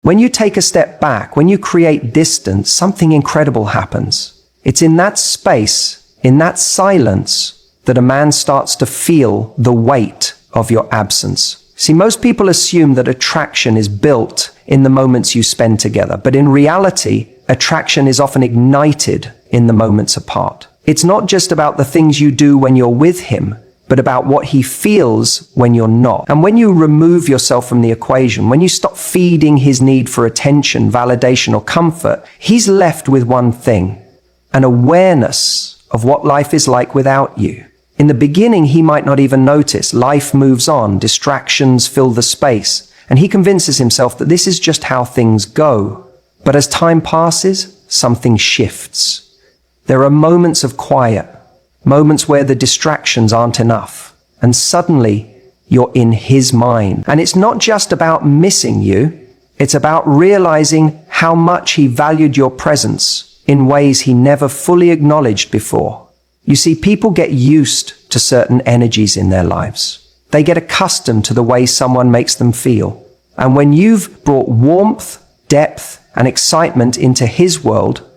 When you take a step back, when you create distance, something incredible happens. It's in that space, in that silence, that a man starts to feel the weight of your absence. See, most people assume that attraction is built in the moments you spend together, but in reality, attraction is often ignited in the moments apart. It's not just about the things you do when you're with him, but about what he feels when you're not. And when you remove yourself from the equation, when you stop feeding his need for attention, validation, or comfort, he's left with one thing: an awareness of what life is like without you. In the beginning, he might not even notice. Life moves on, distractions fill the space, and he convinces himself that this is just how things go. But as time passes, something shifts. There are moments of quiet, moments where the distractions aren't enough, and suddenly you're in his mind. And it's not just about missing you, it's about realizing how much he valued your presence in ways he never fully acknowledged before. You see, people get used to certain energies in their lives. They get accustomed to the way someone makes them feel. And when you've brought warmth, depth, and excitement into his world,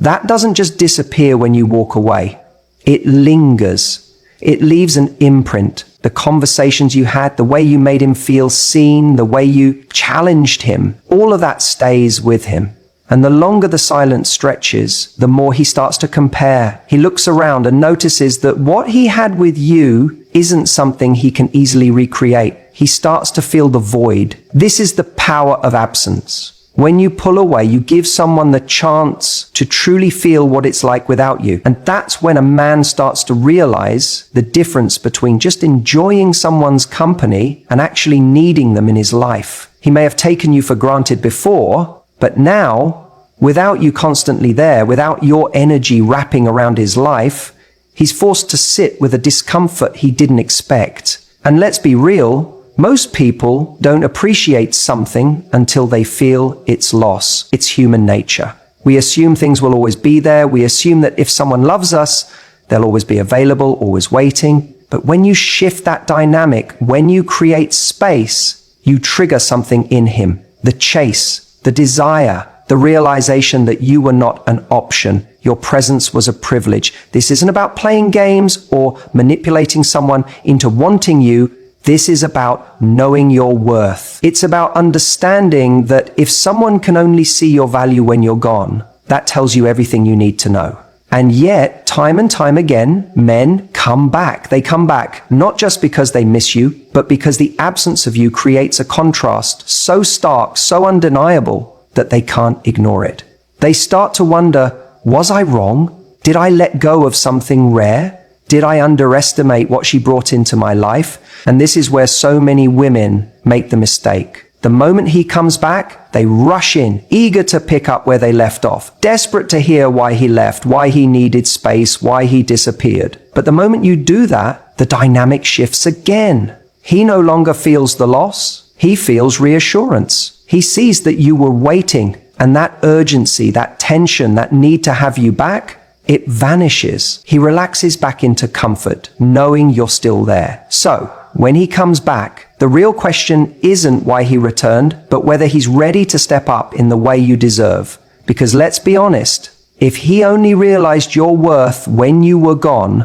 that doesn't just disappear when you walk away. It lingers. It leaves an imprint. The conversations you had, the way you made him feel seen, the way you challenged him, all of that stays with him. And the longer the silence stretches, the more he starts to compare. He looks around and notices that what he had with you isn't something he can easily recreate. He starts to feel the void. This is the power of absence. When you pull away, you give someone the chance to truly feel what it's like without you. And that's when a man starts to realize the difference between just enjoying someone's company and actually needing them in his life. He may have taken you for granted before, but now, without you constantly there, without your energy wrapping around his life, he's forced to sit with a discomfort he didn't expect. And let's be real, most people don't appreciate something until they feel its loss. It's human nature. We assume things will always be there. We assume that if someone loves us, they'll always be available, always waiting. But when you shift that dynamic, when you create space, you trigger something in him. The chase, the desire, the realization that you were not an option. Your presence was a privilege. This isn't about playing games or manipulating someone into wanting you. This is about knowing your worth. It's about understanding that if someone can only see your value when you're gone, that tells you everything you need to know. And yet, time and time again, men come back. They come back not just because they miss you, but because the absence of you creates a contrast so stark, so undeniable, that they can't ignore it. They start to wonder, was I wrong? Did I let go of something rare? Did I underestimate what she brought into my life? And this is where so many women make the mistake. The moment he comes back, they rush in, eager to pick up where they left off, desperate to hear why he left, why he needed space, why he disappeared. But the moment you do that, the dynamic shifts again. He no longer feels the loss. He feels reassurance. He sees that you were waiting, and that urgency, that tension, that need to have you back, it vanishes. He relaxes back into comfort, knowing you're still there. So, when he comes back, the real question isn't why he returned, but whether he's ready to step up in the way you deserve. Because let's be honest, if he only realized your worth when you were gone,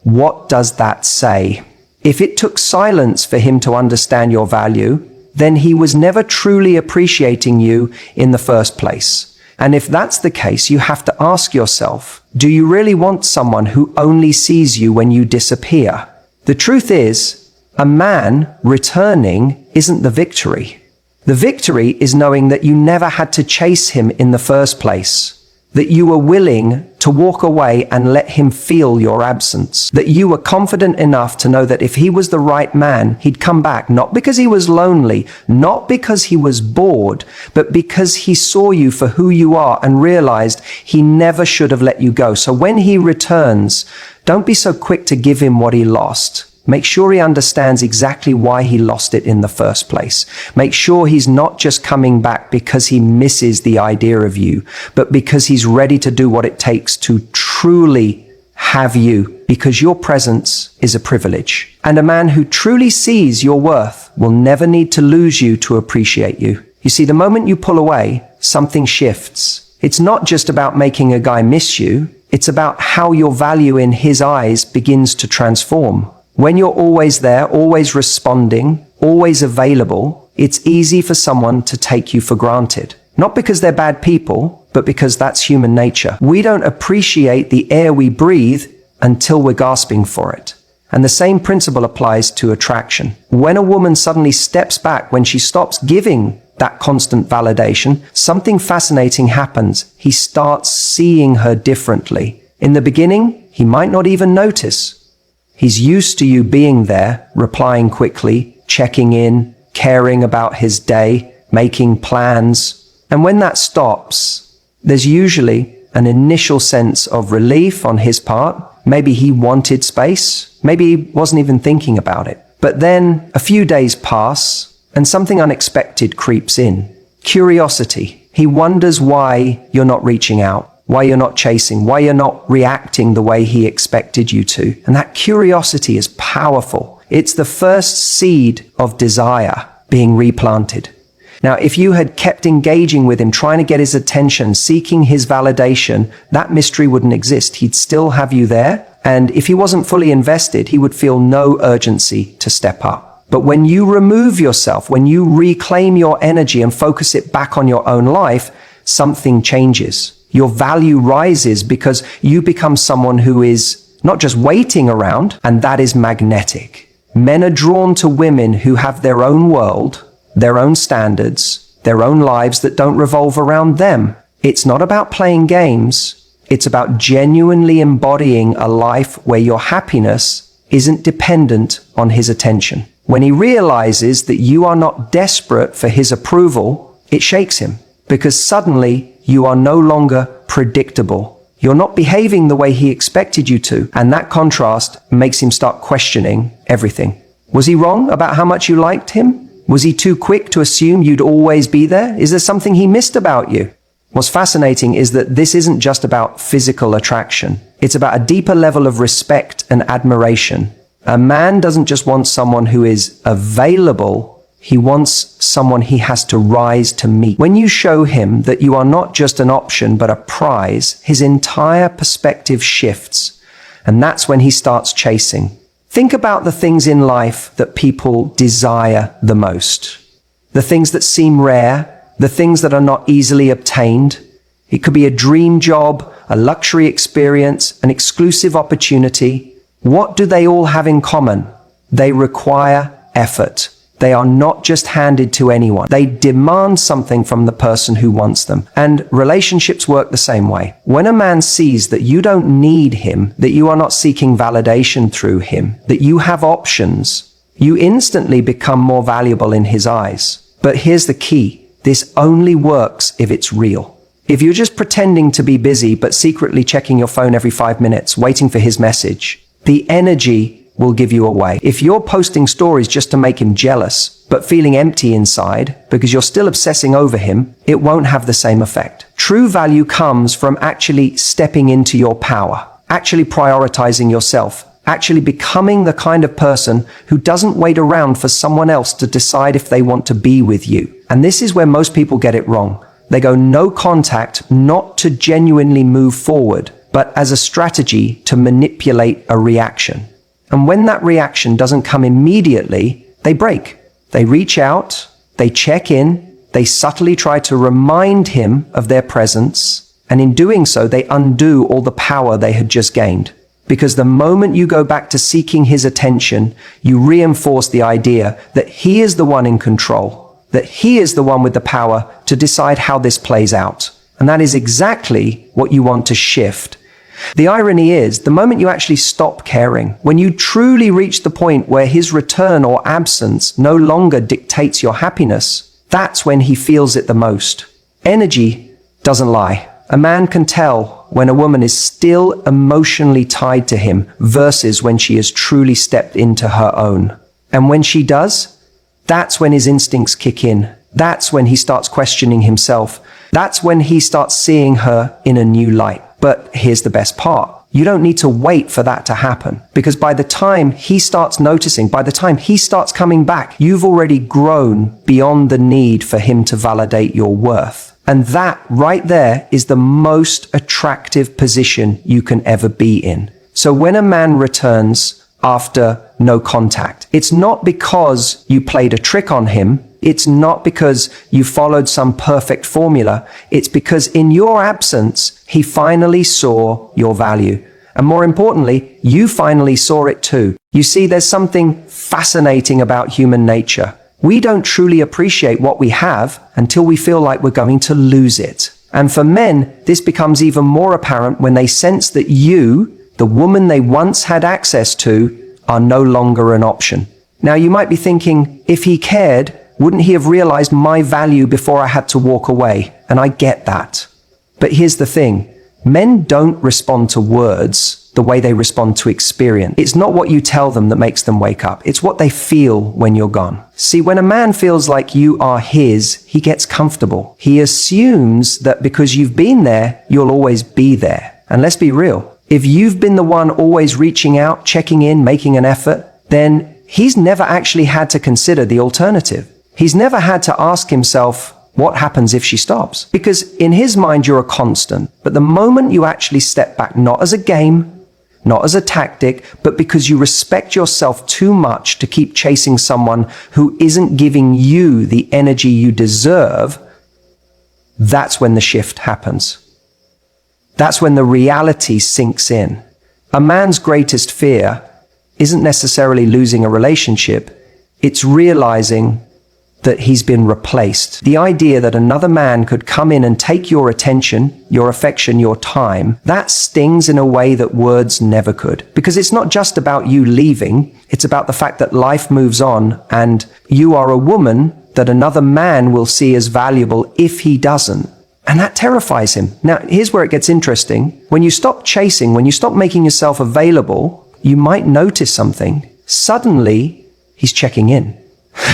what does that say? If it took silence for him to understand your value, then he was never truly appreciating you in the first place. And if that's the case, you have to ask yourself, do you really want someone who only sees you when you disappear? The truth is, a man returning isn't the victory. The victory is knowing that you never had to chase him in the first place, that you were willing to walk away and let him feel your absence, that you were confident enough to know that if he was the right man, he'd come back, not because he was lonely, not because he was bored, but because he saw you for who you are and realized he never should have let you go. So when he returns, don't be so quick to give him what he lost. Make sure he understands exactly why he lost it in the first place. Make sure he's not just coming back because he misses the idea of you, but because he's ready to do what it takes to truly have you, because your presence is a privilege. And a man who truly sees your worth will never need to lose you to appreciate you. You see, the moment you pull away, something shifts. It's not just about making a guy miss you. It's about how your value in his eyes begins to transform. When you're always there, always responding, always available, it's easy for someone to take you for granted. Not because they're bad people, but because that's human nature. We don't appreciate the air we breathe until we're gasping for it. And the same principle applies to attraction. When a woman suddenly steps back, when she stops giving that constant validation, something fascinating happens. He starts seeing her differently. In the beginning, he might not even notice. He's used to you being there, replying quickly, checking in, caring about his day, making plans. And when that stops, there's usually an initial sense of relief on his part. Maybe he wanted space. Maybe he wasn't even thinking about it. But then a few days pass and something unexpected creeps in. Curiosity. He wonders why you're not reaching out, why you're not chasing, why you're not reacting the way he expected you to. And that curiosity is powerful. It's the first seed of desire being replanted. Now, if you had kept engaging with him, trying to get his attention, seeking his validation, that mystery wouldn't exist. He'd still have you there. And if he wasn't fully invested, he would feel no urgency to step up. But when you remove yourself, when you reclaim your energy and focus it back on your own life, something changes. Your value rises because you become someone who is not just waiting around, and that is magnetic. Men are drawn to women who have their own world, their own standards, their own lives that don't revolve around them. It's not about playing games. It's about genuinely embodying a life where your happiness isn't dependent on his attention. When he realizes that you are not desperate for his approval, it shakes him because suddenly you are no longer predictable. You're not behaving the way he expected you to, and that contrast makes him start questioning everything. Was he wrong about how much you liked him? Was he too quick to assume you'd always be there? Is there something he missed about you? What's fascinating is that this isn't just about physical attraction. It's about a deeper level of respect and admiration. A man doesn't just want someone who is available. He wants someone he has to rise to meet. When you show him that you are not just an option, but a prize, his entire perspective shifts. And that's when he starts chasing. Think about the things in life that people desire the most. The things that seem rare, the things that are not easily obtained. It could be a dream job, a luxury experience, an exclusive opportunity. What do they all have in common? They require effort. They are not just handed to anyone. They demand something from the person who wants them. And relationships work the same way. When a man sees that you don't need him, that you are not seeking validation through him, that you have options, you instantly become more valuable in his eyes. But here's the key. This only works if it's real. If you're just pretending to be busy but secretly checking your phone every 5 minutes, waiting for his message, the energy will give you away. If you're posting stories just to make him jealous, but feeling empty inside because you're still obsessing over him, it won't have the same effect. True value comes from actually stepping into your power, actually prioritizing yourself, actually becoming the kind of person who doesn't wait around for someone else to decide if they want to be with you. And this is where most people get it wrong. They go no contact, not to genuinely move forward, but as a strategy to manipulate a reaction. And when that reaction doesn't come immediately, they break. They reach out, they check in, they subtly try to remind him of their presence, and in doing so, they undo all the power they had just gained. Because the moment you go back to seeking his attention, you reinforce the idea that he is the one in control, that he is the one with the power to decide how this plays out. And that is exactly what you want to shift. The irony is, the moment you actually stop caring, when you truly reach the point where his return or absence no longer dictates your happiness, that's when he feels it the most. Energy doesn't lie. A man can tell when a woman is still emotionally tied to him versus when she has truly stepped into her own. And when she does, that's when his instincts kick in. That's when he starts questioning himself. That's when he starts seeing her in a new light. But here's the best part. You don't need to wait for that to happen, because by the time he starts noticing, by the time he starts coming back, you've already grown beyond the need for him to validate your worth. And that right there is the most attractive position you can ever be in. So when a man returns after no contact, it's not because you played a trick on him. It's not because you followed some perfect formula. It's because in your absence, he finally saw your value. And more importantly, you finally saw it too. You see, there's something fascinating about human nature. We don't truly appreciate what we have until we feel like we're going to lose it. And for men, this becomes even more apparent when they sense that you, the woman they once had access to, are no longer an option. Now, you might be thinking, if he cared, wouldn't he have realized my value before I had to walk away? And I get that. But here's the thing. Men don't respond to words the way they respond to experience. It's not what you tell them that makes them wake up. It's what they feel when you're gone. See, when a man feels like you are his, he gets comfortable. He assumes that because you've been there, you'll always be there. And let's be real. If you've been the one always reaching out, checking in, making an effort, then he's never actually had to consider the alternative. He's never had to ask himself, what happens if she stops? Because in his mind, you're a constant. But the moment you actually step back, not as a game, not as a tactic, but because you respect yourself too much to keep chasing someone who isn't giving you the energy you deserve, that's when the shift happens. That's when the reality sinks in. A man's greatest fear isn't necessarily losing a relationship. It's realizing that he's been replaced. The idea that another man could come in and take your attention, your affection, your time, that stings in a way that words never could. Because it's not just about you leaving, it's about the fact that life moves on and you are a woman that another man will see as valuable if he doesn't. And that terrifies him. Now, here's where it gets interesting. When you stop chasing, when you stop making yourself available, you might notice something. Suddenly, he's checking in.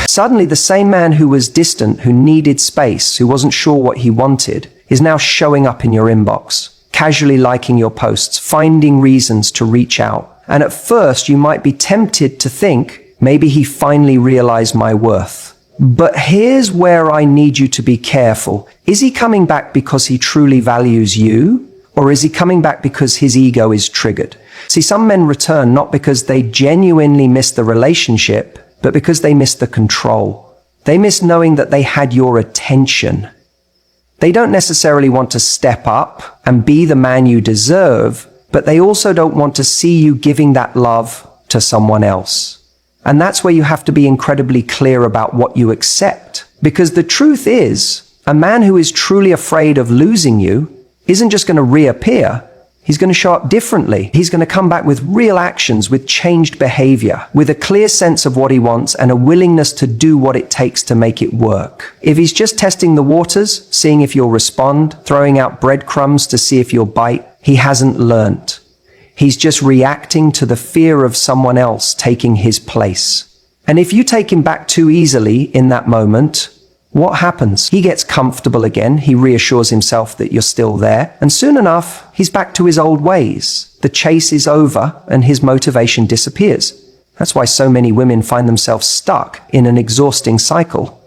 Suddenly, the same man who was distant, who needed space, who wasn't sure what he wanted, is now showing up in your inbox, casually liking your posts, finding reasons to reach out. And at first, you might be tempted to think, maybe he finally realized my worth. But here's where I need you to be careful. Is he coming back because he truly values you? Or is he coming back because his ego is triggered? See, some men return not because they genuinely miss the relationship, but because they miss the control. They miss knowing that they had your attention. They don't necessarily want to step up and be the man you deserve, but they also don't want to see you giving that love to someone else. And that's where you have to be incredibly clear about what you accept. Because the truth is, a man who is truly afraid of losing you isn't just going to reappear. He's going to show up differently. He's going to come back with real actions, with changed behavior, with a clear sense of what he wants and a willingness to do what it takes to make it work. If he's just testing the waters, seeing if you'll respond, throwing out breadcrumbs to see if you'll bite, he hasn't learnt. He's just reacting to the fear of someone else taking his place. And if you take him back too easily in that moment, what happens? He gets comfortable again. He reassures himself that you're still there. And soon enough, he's back to his old ways. The chase is over and his motivation disappears. That's why so many women find themselves stuck in an exhausting cycle.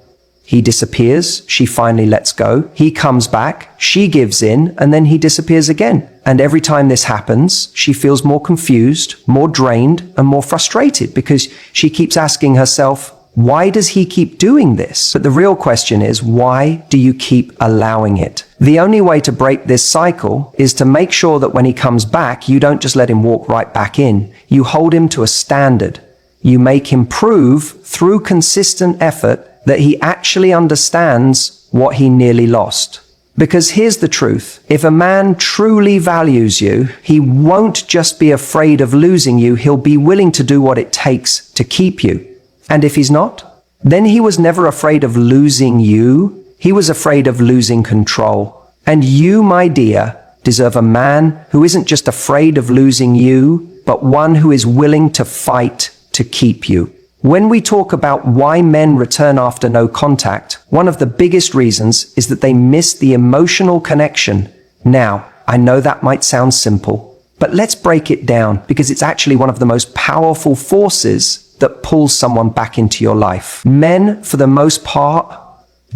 He disappears, she finally lets go. He comes back, she gives in, and then he disappears again. And every time this happens, she feels more confused, more drained, and more frustrated because she keeps asking herself, why does he keep doing this? But the real question is, why do you keep allowing it? The only way to break this cycle is to make sure that when he comes back, you don't just let him walk right back in. You hold him to a standard. You make him prove through consistent effort that he actually understands what he nearly lost. Because here's the truth. If a man truly values you, he won't just be afraid of losing you. He'll be willing to do what it takes to keep you. And if he's not, then he was never afraid of losing you. He was afraid of losing control. And you, my dear, deserve a man who isn't just afraid of losing you, but one who is willing to fight to keep you. When we talk about why men return after no contact, one of the biggest reasons is that they miss the emotional connection. Now, I know that might sound simple, but let's break it down because it's actually one of the most powerful forces that pulls someone back into your life. Men, for the most part,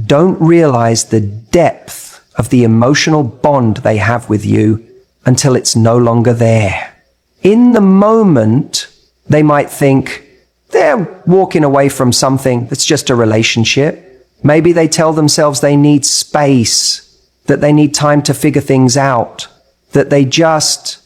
don't realize the depth of the emotional bond they have with you until it's no longer there. In the moment, they might think they're walking away from something that's just a relationship. Maybe they tell themselves they need space, that they need time to figure things out, that they just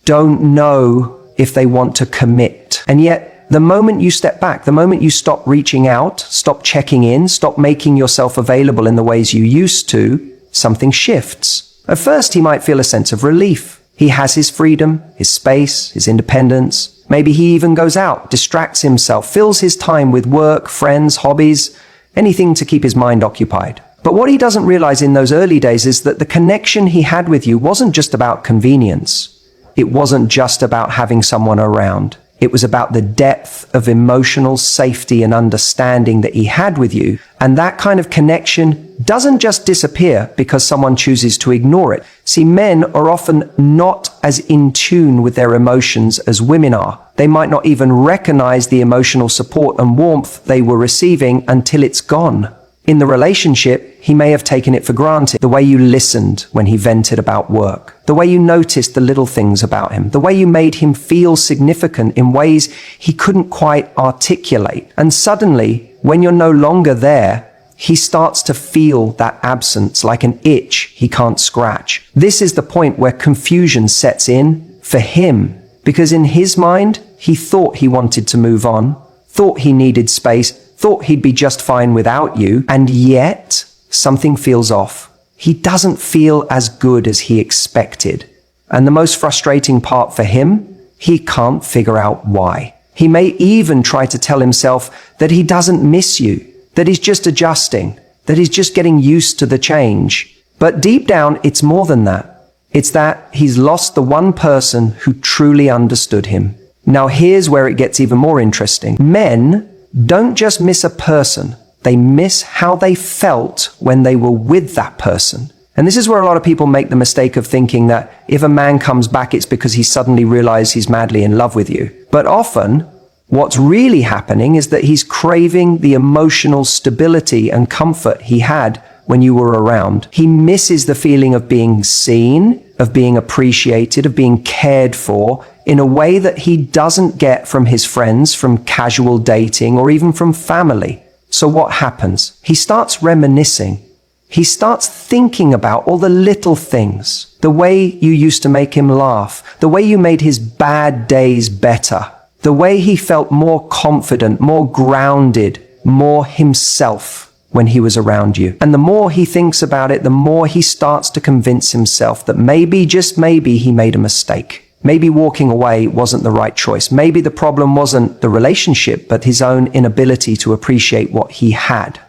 don't know if they want to commit. And yet, the moment you step back, the moment you stop reaching out, stop checking in, stop making yourself available in the ways you used to, something shifts. At first, he might feel a sense of relief. He has his freedom, his space, his independence. Maybe he even goes out, distracts himself, fills his time with work, friends, hobbies, anything to keep his mind occupied. But what he doesn't realize in those early days is that the connection he had with you wasn't just about convenience. It wasn't just about having someone around. It was about the depth of emotional safety and understanding that he had with you. And that kind of connection doesn't just disappear because someone chooses to ignore it. See, men are often not as in tune with their emotions as women are. They might not even recognize the emotional support and warmth they were receiving until it's gone. In the relationship, he may have taken it for granted. The way you listened when he vented about work, the way you noticed the little things about him, the way you made him feel significant in ways he couldn't quite articulate. And suddenly, when you're no longer there, he starts to feel that absence like an itch he can't scratch. This is the point where confusion sets in for him, because in his mind, he thought he wanted to move on, thought he needed space, thought he'd be just fine without you, and yet something feels off. He doesn't feel as good as he expected. And the most frustrating part for him, he can't figure out why. He may even try to tell himself that he doesn't miss you, that he's just adjusting, that he's just getting used to the change. But deep down, it's more than that. It's that he's lost the one person who truly understood him. Now here's where it gets even more interesting. Men don't just miss a person, they miss how they felt when they were with that person. And this is where a lot of people make the mistake of thinking that if a man comes back, it's because he suddenly realized he's madly in love with you. But often, what's really happening is that he's craving the emotional stability and comfort he had when you were around. He misses the feeling of being seen, of being appreciated, of being cared for, in a way that he doesn't get from his friends, from casual dating, or even from family. So what happens? He starts reminiscing. He starts thinking about all the little things, the way you used to make him laugh, the way you made his bad days better, the way he felt more confident, more grounded, more himself when he was around you. And the more he thinks about it, the more he starts to convince himself that maybe, just maybe, he made a mistake. Maybe walking away wasn't the right choice. Maybe the problem wasn't the relationship, but his own inability to appreciate what he had.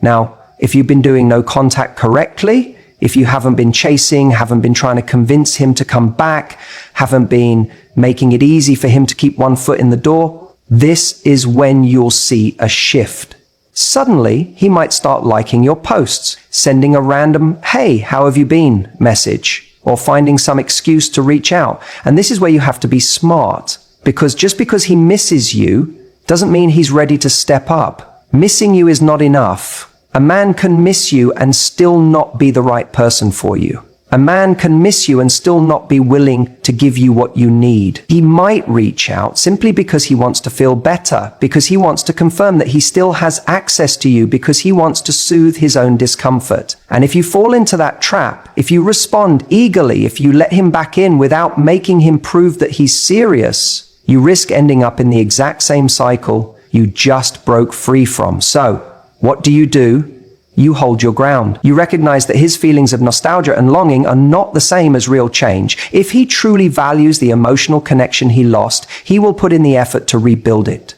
Now, if you've been doing no contact correctly, if you haven't been chasing, haven't been trying to convince him to come back, haven't been making it easy for him to keep one foot in the door, this is when you'll see a shift. Suddenly, he might start liking your posts, sending a random, "Hey, how have you been?" message, or finding some excuse to reach out. And this is where you have to be smart, because just because he misses you doesn't mean he's ready to step up. Missing you is not enough. A man can miss you and still not be the right person for you. A man can miss you and still not be willing to give you what you need. He might reach out simply because he wants to feel better, because he wants to confirm that he still has access to you, because he wants to soothe his own discomfort. And if you fall into that trap, if you respond eagerly, if you let him back in without making him prove that he's serious, you risk ending up in the exact same cycle you just broke free from. So, what do? You hold your ground. You recognize that his feelings of nostalgia and longing are not the same as real change. If he truly values the emotional connection he lost, he will put in the effort to rebuild it.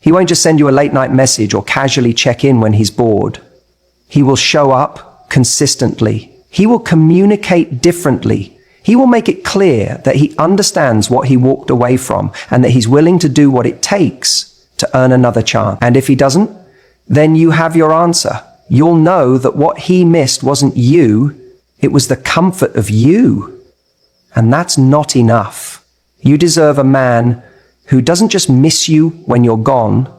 He won't just send you a late night message or casually check in when he's bored. He will show up consistently. He will communicate differently. He will make it clear that he understands what he walked away from and that he's willing to do what it takes to earn another chance. And if he doesn't, then you have your answer. You'll know that what he missed wasn't you, it was the comfort of you. And that's not enough. You deserve a man who doesn't just miss you when you're gone,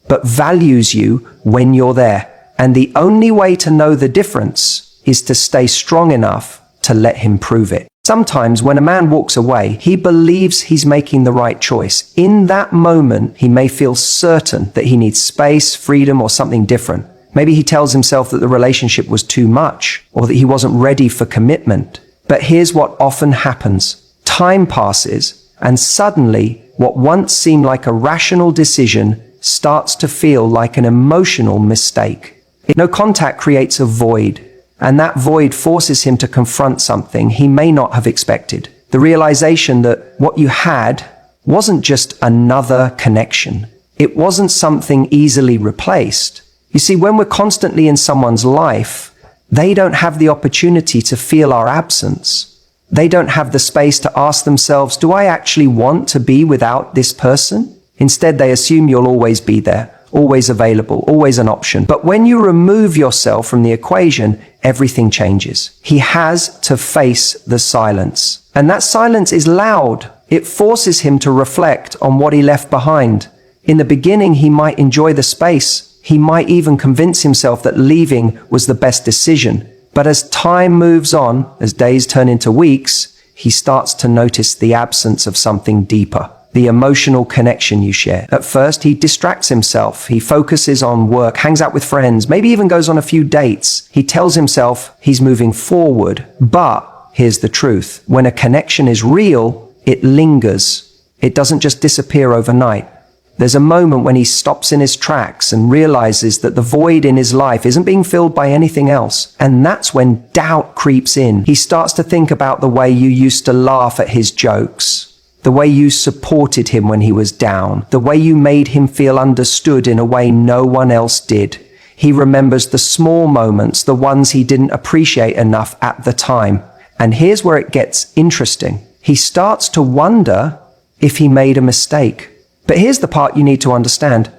but values you when you're there. And the only way to know the difference is to stay strong enough to let him prove it. Sometimes when a man walks away, he believes he's making the right choice. In that moment, he may feel certain that he needs space, freedom, or something different. Maybe he tells himself that the relationship was too much, or that he wasn't ready for commitment. But here's what often happens. Time passes, and suddenly, what once seemed like a rational decision starts to feel like an emotional mistake. No contact creates a void, and that void forces him to confront something he may not have expected. The realization that what you had wasn't just another connection. It wasn't something easily replaced. You see, when we're constantly in someone's life, they don't have the opportunity to feel our absence. They don't have the space to ask themselves, do I actually want to be without this person? Instead, they assume you'll always be there, always available, always an option. But when you remove yourself from the equation, everything changes. He has to face the silence. And that silence is loud. It forces him to reflect on what he left behind. In the beginning, he might enjoy the space. He might even convince himself that leaving was the best decision. But as time moves on, as days turn into weeks, he starts to notice the absence of something deeper. The emotional connection you share. At first, he distracts himself. He focuses on work, hangs out with friends, maybe even goes on a few dates. He tells himself he's moving forward. But here's the truth. When a connection is real, it lingers. It doesn't just disappear overnight. There's a moment when he stops in his tracks and realizes that the void in his life isn't being filled by anything else. And that's when doubt creeps in. He starts to think about the way you used to laugh at his jokes, the way you supported him when he was down, the way you made him feel understood in a way no one else did. He remembers the small moments, the ones he didn't appreciate enough at the time. And here's where it gets interesting. He starts to wonder if he made a mistake. But here's the part you need to understand.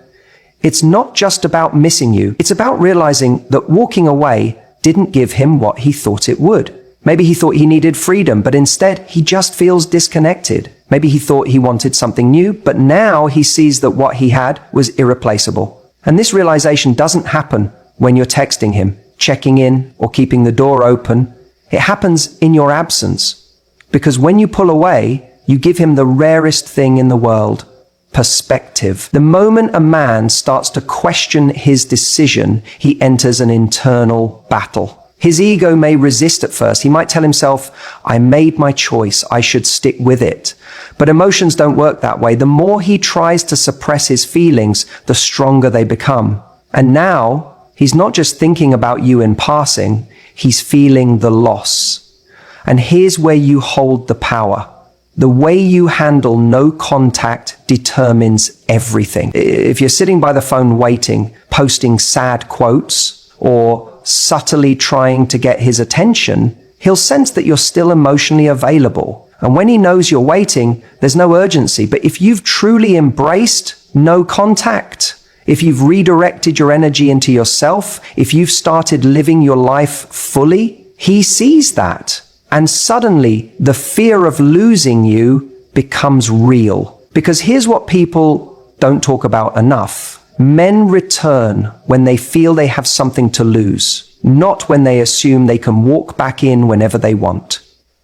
It's not just about missing you. It's about realizing that walking away didn't give him what he thought it would. Maybe he thought he needed freedom, but instead he just feels disconnected. Maybe he thought he wanted something new, but now he sees that what he had was irreplaceable. And this realization doesn't happen when you're texting him, checking in, or keeping the door open. It happens in your absence. Because when you pull away, you give him the rarest thing in the world. Perspective. The moment a man starts to question his decision, he enters an internal battle. His ego may resist at first. He might tell himself, I made my choice, I should stick with it. But emotions don't work that way. The more he tries to suppress his feelings, the stronger they become. And now, he's not just thinking about you in passing, he's feeling the loss. And here's where you hold the power. The way you handle no contact determines everything. If you're sitting by the phone waiting, posting sad quotes, or subtly trying to get his attention, he'll sense that you're still emotionally available. And when he knows you're waiting, there's no urgency. But if you've truly embraced no contact, if you've redirected your energy into yourself, if you've started living your life fully, he sees that. And suddenly, the fear of losing you becomes real. Because here's what people don't talk about enough. Men return when they feel they have something to lose, not when they assume they can walk back in whenever they want.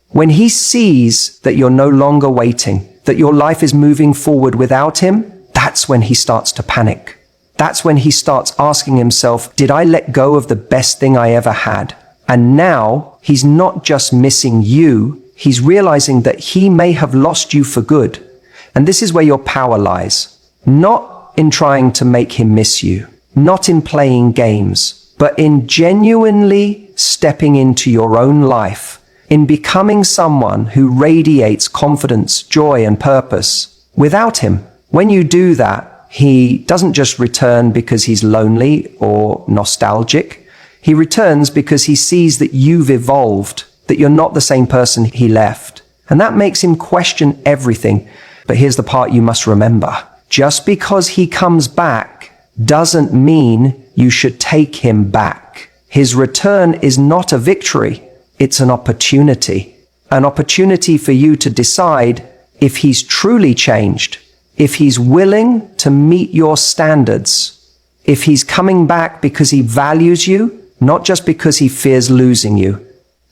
When he sees that you're no longer waiting, that your life is moving forward without him, that's when he starts to panic. That's when he starts asking himself, did I let go of the best thing I ever had? And now, he's not just missing you, he's realizing that he may have lost you for good. And this is where your power lies. Not in trying to make him miss you, not in playing games, but in genuinely stepping into your own life, in becoming someone who radiates confidence, joy, and purpose. Without him, when you do that, he doesn't just return because he's lonely or nostalgic. He returns because he sees that you've evolved, that you're not the same person he left. And that makes him question everything. But here's the part you must remember. Just because he comes back doesn't mean you should take him back. His return is not a victory. It's an opportunity. an opportunity for you to decide if he's truly changed, if he's willing to meet your standards, if he's coming back because he values you, not just because he fears losing you.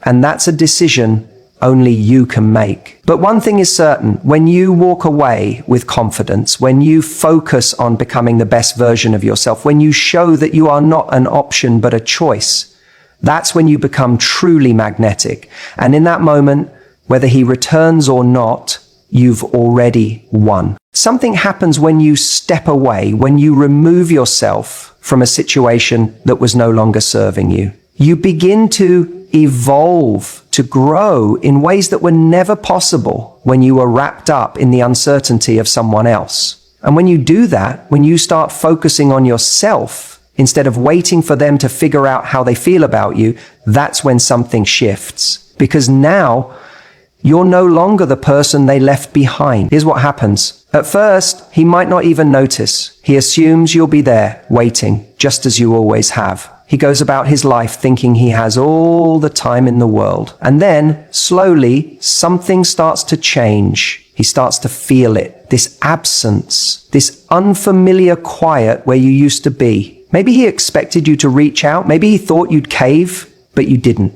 And that's a decision only you can make. But one thing is certain, when you walk away with confidence, when you focus on becoming the best version of yourself, when you show that you are not an option but a choice, that's when you become truly magnetic. And in that moment, whether he returns or not, you've already won. Something happens when you step away, when you remove yourself from a situation that was no longer serving you. You begin to evolve, to grow in ways that were never possible when you were wrapped up in the uncertainty of someone else. And when you do that, when you start focusing on yourself instead of waiting for them to figure out how they feel about you, that's when something shifts. Because now you're no longer the person they left behind. Here's what happens. At first, he might not even notice. He assumes you'll be there, waiting, just as you always have. He goes about his life thinking he has all the time in the world. And then, slowly, something starts to change. He starts to feel it. This absence, this unfamiliar quiet where you used to be. Maybe he expected you to reach out. Maybe he thought you'd cave, but you didn't.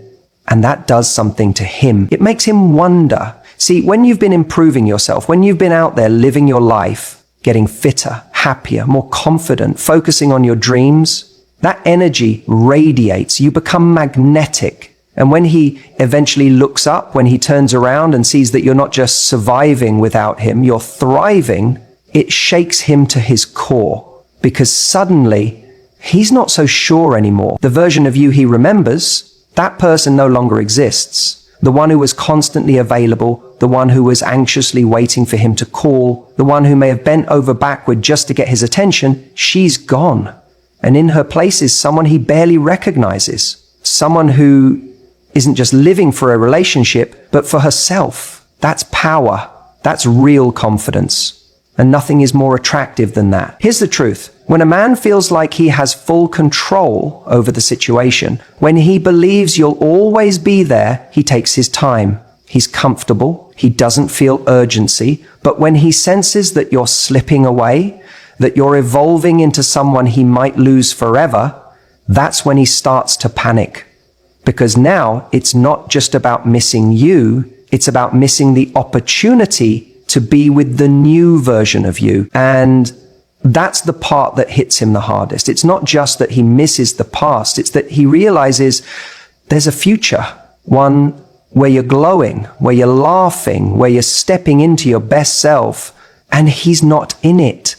And that does something to him. It makes him wonder. See, when you've been improving yourself, when you've been out there living your life, getting fitter, happier, more confident, focusing on your dreams, that energy radiates. You become magnetic. And when he eventually looks up, when he turns around and sees that you're not just surviving without him, you're thriving, it shakes him to his core. Because suddenly, he's not so sure anymore. The version of you he remembers, that person no longer exists. The one who was constantly available, the one who was anxiously waiting for him to call, the one who may have bent over backward just to get his attention, she's gone. And in her place is someone he barely recognizes. Someone who isn't just living for a relationship, but for herself. That's power. That's real confidence. And nothing is more attractive than that. Here's the truth. When a man feels like he has full control over the situation, when he believes you'll always be there, he takes his time. He's comfortable. He doesn't feel urgency. But when he senses that you're slipping away, that you're evolving into someone he might lose forever, that's when he starts to panic. Because now it's not just about missing you, it's about missing the opportunity to be with the new version of you. And that's the part that hits him the hardest. It's not just that he misses the past, it's that he realizes there's a future, one where you're glowing, where you're laughing, where you're stepping into your best self, and he's not in it.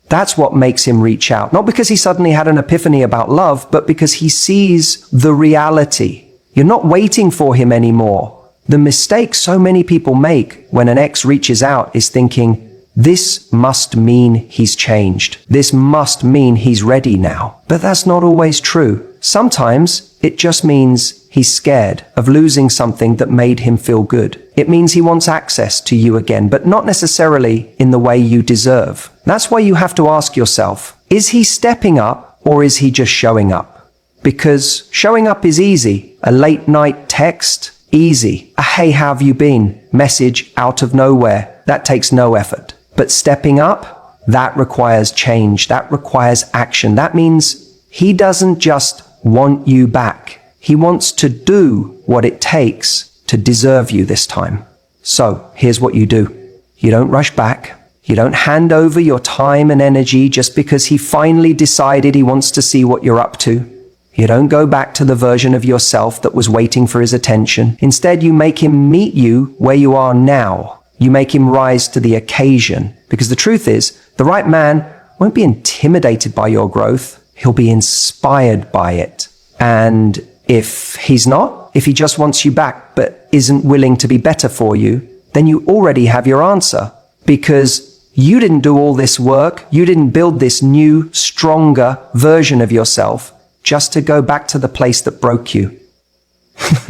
That's what makes him reach out. Not because he suddenly had an epiphany about love, but because he sees the reality. You're not waiting for him anymore. The mistake so many people make when an ex reaches out is thinking, this must mean he's changed. This must mean he's ready now. But that's not always true. Sometimes it just means he's scared of losing something that made him feel good. It means he wants access to you again, but not necessarily in the way you deserve. That's why you have to ask yourself, is he stepping up or is he just showing up? Because showing up is easy. A late night text, easy. A hey, how have you been? Message out of nowhere. That takes no effort. But stepping up, that requires change. That requires action. That means he doesn't just want you back. He wants to do what it takes to deserve you this time. So here's what you do. You don't rush back. You don't hand over your time and energy just because he finally decided he wants to see what you're up to. You don't go back to the version of yourself that was waiting for his attention. Instead, you make him meet you where you are now. You make him rise to the occasion. Because the truth is, the right man won't be intimidated by your growth. He'll be inspired by it. And if he's not, if he just wants you back but isn't willing to be better for you, then you already have your answer. Because you didn't do all this work. You didn't build this new, stronger version of yourself just to go back to the place that broke you.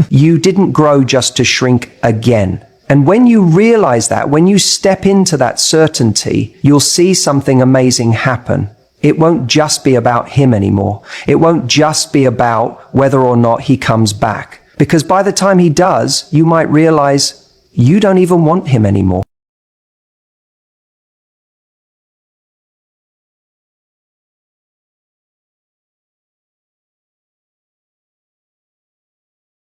You didn't grow just to shrink again. And when you realize that, when you step into that certainty, you'll see something amazing happen. It won't just be about him anymore. It won't just be about whether or not he comes back. Because by the time he does, you might realize You don't even want him anymore.